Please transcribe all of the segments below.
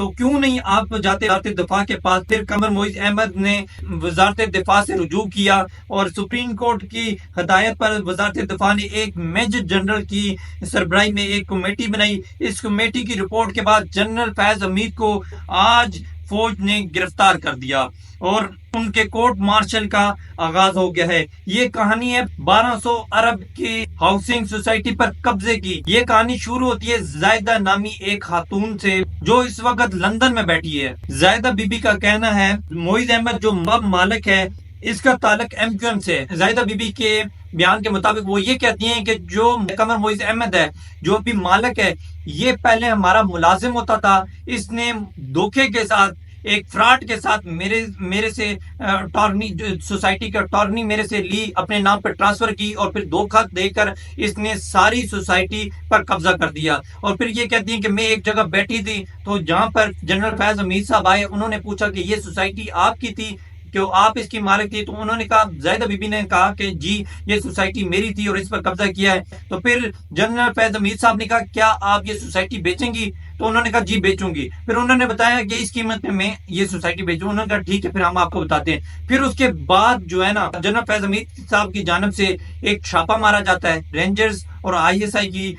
تو کیوں نہیں آپ جاتے وزارت دفاع کے پاس؟ پھر قمر معیز احمد نے وزارت دفاع سے رجوع کیا اور سپریم کورٹ کی ہدایت پر وزارت دفاع نے ایک میجر جنرل کی سربراہی میں ایک کمیٹی بنائی۔ اس کمیٹی کی رپورٹ کے بعد جنرل فیض حمید کو آج فوج نے گرفتار کر دیا اور ان کے کورٹ مارشل کا آغاز ہو گیا ہے۔ یہ کہانی ہے 1200 ارب کی ہاؤسنگ سوسائٹی پر قبضے کی۔ یہ کہانی شروع ہوتی ہے زائدہ نامی ایک خاتون سے جو اس وقت لندن میں بیٹھی ہے۔ زائدہ بی بی کا کہنا ہے معیز احمد جو مالک ہے اس کا تعلق ایم کیو ایم سے ہے۔ زائدہ بی بی کے بیان کے مطابق وہ یہ کہتی ہیں کہ جو قمر معیز احمد ہے جو بھی مالک ہے یہ پہلے ہمارا ملازم ہوتا تھا، اس نے دھوکے کے ساتھ ایک فراڈ کے ساتھ میرے سے اٹارنی سوسائٹی کا اٹارنی میرے سے لی، اپنے نام پر ٹرانسفر کی اور پھر دھوکہ دے کر اس نے ساری سوسائٹی پر قبضہ کر دیا۔ اور پھر یہ کہتی ہیں کہ میں ایک جگہ بیٹھی تھی تو جہاں پر جنرل فیض حمید صاحب آئے، انہوں نے پوچھا کہ یہ سوسائٹی آپ کی تھی کہ آپ اس کی مالک تھی؟ تو انہوں نے کہا، زائدہ بی بی نے کہا کہ جی یہ سوسائٹی میری تھی اور اس پر قبضہ کیا ہے۔ تو پھر جنرل فیض حمید صاحب نے کہا کیا آپ یہ سوسائٹی بیچیں گی؟ تو انہوں نے کہا جی بیچوں گی۔ پھر انہوں نے بتایا کہ اس قیمت میں یہ سوسائٹی بیچوں۔ انہوں نے کہا ٹھیک ہے پھر ہم آپ کو بتاتے ہیں۔ پھر اس کے بعد جو ہے نا جنرل فیض حمید صاحب کی جانب سے ایک چھاپا مارا جاتا ہے، رینجرز اور آئی ایس آئی کی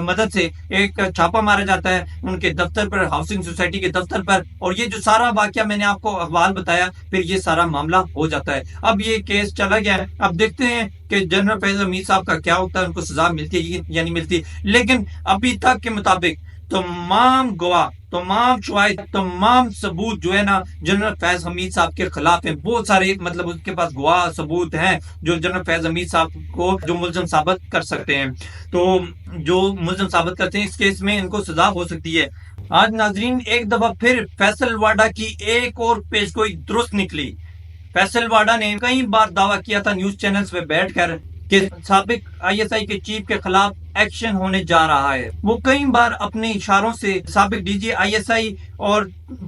مدد سے ایک چھاپا مارا جاتا ہے ان کے دفتر پر، ہاؤسنگ سوسائٹی کے دفتر پر، اور یہ جو سارا واقعہ میں نے آپ کو احوال بتایا پھر یہ سارا معاملہ ہو جاتا ہے۔ اب یہ کیس چلا گیا ہے، اب دیکھتے ہیں کہ جنرل فیض حمید صاحب کا کیا ہوتا ہے، ان کو سزا ملتی ہے یا نہیں ملتی۔ لیکن ابھی تک کے مطابق تمام گواہ، تمام شواہد، تمام ثبوت جو ہے نا جنرل فیض حمید صاحب کے خلاف ہیں۔ بہت سارے مطلب اس کے پاس گواہ ثبوت ہیں جو جنرل فیض حمید صاحب کو جو ملزم ثابت کر سکتے ہیں۔ تو جو ملزم ثابت کرتے ہیں اس کیس میں ان کو سزا ہو سکتی ہے۔ آج ناظرین ایک دفعہ پھر فیصل واڈا کی ایک اور پیش گوئی درست نکلی۔ فیصل واڈا نے کئی بار دعویٰ کیا تھا نیوز چینلز پہ بیٹھ کر کہ سابق آئی ایس آئی کے چیف کے خلاف ایکشن ہونے جا رہا ہے۔ وہ کئی بار اپنے اشاروں سے سابق D G I S I اور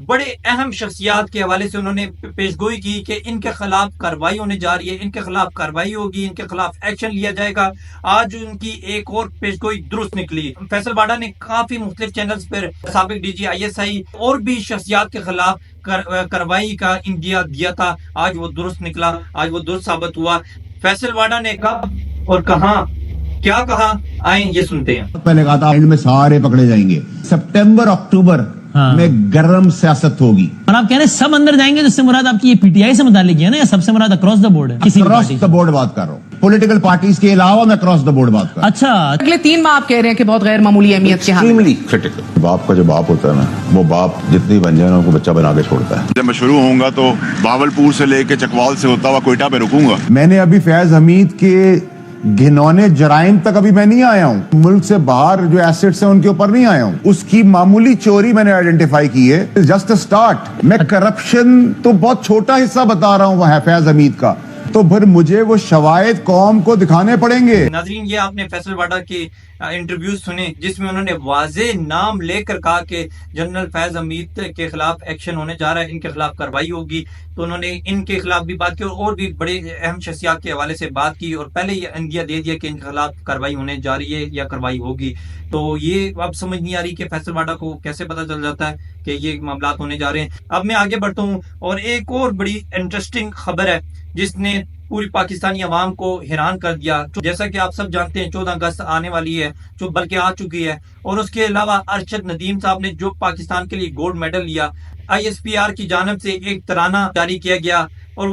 بڑے اہم شخصیات کے حوالے سے انہوں نے پیشگوئی کی کہ ان کے خلاف کارروائی ہونے جا رہی ہے، ان کے خلاف کارروائی ہوگی، ان کے خلاف ایکشن لیا جائے گا۔ آج ان کی ایک اور پیشگوئی درست نکلی۔ فیصل واڈا نے کافی مختلف چینلز پر سابق D G I S I اور بھی شخصیات کے خلاف کارروائی کا اندیا دیا تھا، آج وہ درست نکلا، آج وہ درست ثابت ہوا۔ فیصل واڈا نے کب اور کہاں کیا کہا، آئیں یہ سنتے ہیں۔ پہلے کہا تھا اینڈ میں سارے پکڑے جائیں گے، سپٹمبر اکتوبر میں گرم سیاست ہوگی۔ اور آپ کہہ رہے ہیں سب اندر جائیں گے، تو اس سے مراد آپ کی یہ پی ٹی آئی سے متعلق ہے نا، یا سب سے مراد اکراس دا بورڈ ہے؟ اکراس دا بورڈ بات کر رہا ہوں، پولیٹیکل پارٹیز کے علاوہ میں اکراس دا بورڈ بات کر رہا ہوں۔ اچھا، اگلے 3 ماہ آپ کہہ رہے ہیں کہ بہت غیر معمولی اہمیت کے حامل ہیں۔ باپ کا جو باپ ہوتا ہے نا، وہ باپ جتنی بن جائے نا ان کو بچہ بنا کے چھوڑتا ہے۔ جب میں شروع ہوں گا تو بہاولپور سے لے کے چکوال سے ہوتا ہوا کوئٹہ پہ رکوں گا۔ میں نے ابھی فیض حمید کے گھنونے جرائم تک ابھی میں نہیں آیا ہوں، ملک سے باہر جو ایسٹس ہیں ان کے اوپر نہیں آیا ہوں۔ اس کی معمولی چوری میں نے آئیڈینٹیفائی کی ہے، جسٹ سٹارٹ۔ میں کرپشن تو بہت چھوٹا حصہ بتا رہا ہوں وہ ہے فیض حمید کا، تو پھر مجھے وہ شواہد قوم کو دکھانے پڑیں گے۔ ناظرین یہ آپ نے فیصل واڈا کے انٹرویوز سنے جس میں انہوں نے واضح نام لے کر کہا کہ جنرل فیض حمید کے خلاف ایکشن ہونے جا رہا ہے، ان کے خلاف کارروائی ہوگی۔ تو انہوں نے ان کے خلاف بھی بات کی اور بھی بڑے اہم شخصیات کے حوالے سے بات کی اور پہلے یہ اندیا دے دیا کہ ان کے خلاف کارروائی ہونے جا رہی ہے یا کارروائی ہوگی۔ تو یہ اب سمجھ نہیں آ رہی کہ فیصل واڈا کو کیسے پتہ چل جاتا ہے کہ یہ معاملات ہونے جا رہے ہیں۔ اب میں آگے بڑھتا ہوں اور ایک اور بڑی انٹرسٹنگ خبر ہے جس نے پوری پاکستانی عوام کو حیران کر دیا۔ جیسا کہ آپ سب جانتے ہیں 14 اگست آنے والی ہے، جو بلکہ آ چکی ہے، اور اس کے علاوہ ارشد ندیم صاحب نے جو پاکستان کے لیے گولڈ میڈل لیا، آئی ایس پی آر کی جانب سے ایک ترانہ جاری کیا گیا اور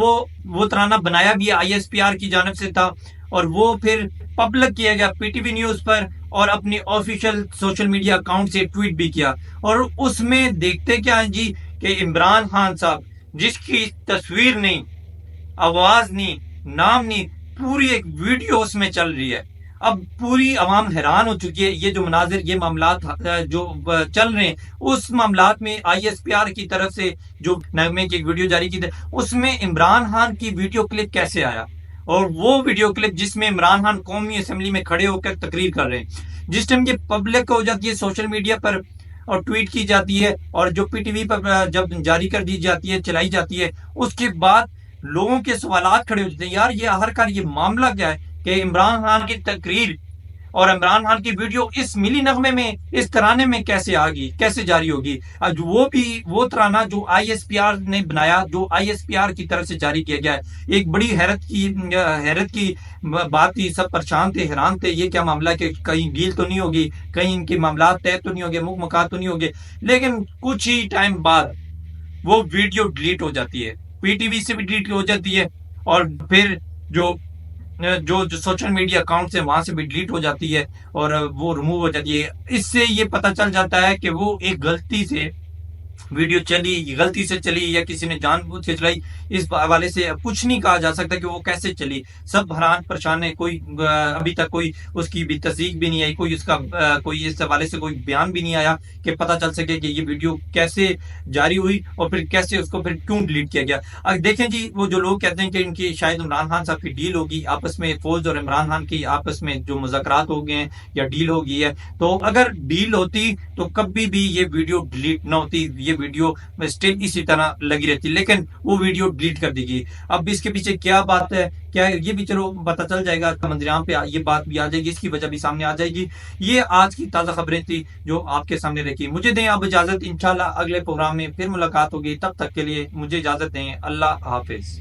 وہ ترانہ بنایا بھی آئی ایس پی آر کی جانب سے تھا اور وہ پھر پبلک کیا گیا پی ٹی وی نیوز پر اور اپنی آفیشیل سوشل میڈیا اکاؤنٹ سے ٹویٹ بھی کیا۔ اور اس میں دیکھتے کیا ہیں جی کہ عمران خان صاحب جس کی تصویر نہیں، آواز نہیں، نام نہیں، پوری ایک ویڈیو اس میں چل رہی ہے۔ اب پوری عوام حیران ہو چکی ہے، یہ جو مناظر، یہ معاملات جو چل رہے ہیں، اس معاملات میں آئی ایس پی آر کی طرف سے جو نغمے کی ایک ویڈیو جاری کی تھی اس میں عمران خان کی ویڈیو کلپ کیسے آیا؟ اور وہ ویڈیو کلپ جس میں عمران خان قومی اسمبلی میں کھڑے ہو کر تقریر کر رہے ہیں، جس ٹائم یہ پبلک ہو جاتی ہے سوشل میڈیا پر اور ٹویٹ کی جاتی ہے اور جو پی ٹی وی پر جب جاری کر دی جاتی ہے، چلائی جاتی ہے، اس کے بعد لوگوں کے سوالات کھڑے ہو جاتے ہیں، یار یہ آخر کار یہ معاملہ کیا ہے کہ عمران خان کی تقریر اور عمران خان کی ویڈیو اس ملی نغمے میں، اس ترانے میں کیسے آ گئی، کیسے جاری ہوگی؟ وہ بھی وہ ترانہ جو آئی ایس پی آر نے بنایا، جو آئی ایس پی آر کی طرف سے جاری کیا گیا ہے، ایک بڑی حیرت کی بات تھی. سب پریشان تھے، حیران تھے، یہ کیا معاملہ کہ کہیں ڈیل تو نہیں ہوگی، کہیں ان کے معاملات طے تو نہیں ہوگے، مکمکات تو نہیں ہوگے. لیکن کچھ ہی ٹائم بعد وہ ویڈیو ڈیلیٹ ہو جاتی ہے، پی ٹی وی سے بھی ڈیلیٹ ہو جاتی ہے، اور پھر جو سوشل میڈیا اکاؤنٹ ہے وہاں سے بھی ڈیلیٹ ہو جاتی ہے اور وہ ریموو ہو جاتی ہے. اس سے یہ پتہ چل جاتا ہے کہ وہ ایک غلطی سے ویڈیو چلی، غلطی سے چلی یا کسی نے جان بوجھ کے چلائی. اس حوالے سے کچھ نہیں کہا جا سکتا کہ وہ کیسے چلی. سب حیران پریشان ہے، کوئی ابھی تک کوئی اس کی بھی تصدیق بھی نہیں آئی، کوئی اس کا کوئی اس حوالے سے کوئی بیان بھی نہیں آیا کہ پتہ چل سکے کہ یہ ویڈیو کیسے جاری ہوئی اور پھر کیسے اس کو پھر کیوں ڈیلیٹ کیا گیا. اب دیکھیں جی، وہ جو لوگ کہتے ہیں کہ ان کی شاید عمران خان صاحب کی ڈیل ہوگی آپس میں، فوج اور عمران خان کی آپس میں جو مذاکرات ہو گئے ہیں یا ڈیل ہو گئی ہے، تو اگر ڈیل ہوتی تو کبھی بھی یہ ویڈیو ڈیلیٹ نہ ہوتی، یہ ویڈیو اسٹل اسی طرح لگی رہتی. لیکن وہ ویڈیو ڈیلیٹ کر دی گئی. اب اس کے پیچھے کیا بات ہے، کیا یہ بھی چلو پتہ چل جائے گا، منظر عام پہ یہ بات بھی آ جائے گی، اس کی وجہ بھی سامنے آ جائے گی. یہ آج کی تازہ خبریں تھی جو آپ کے سامنے رکھی. مجھے دیں اب اجازت، انشاءاللہ اگلے پروگرام میں پھر ملاقات ہوگی. تب تک کے لیے مجھے اجازت دیں. اللہ حافظ.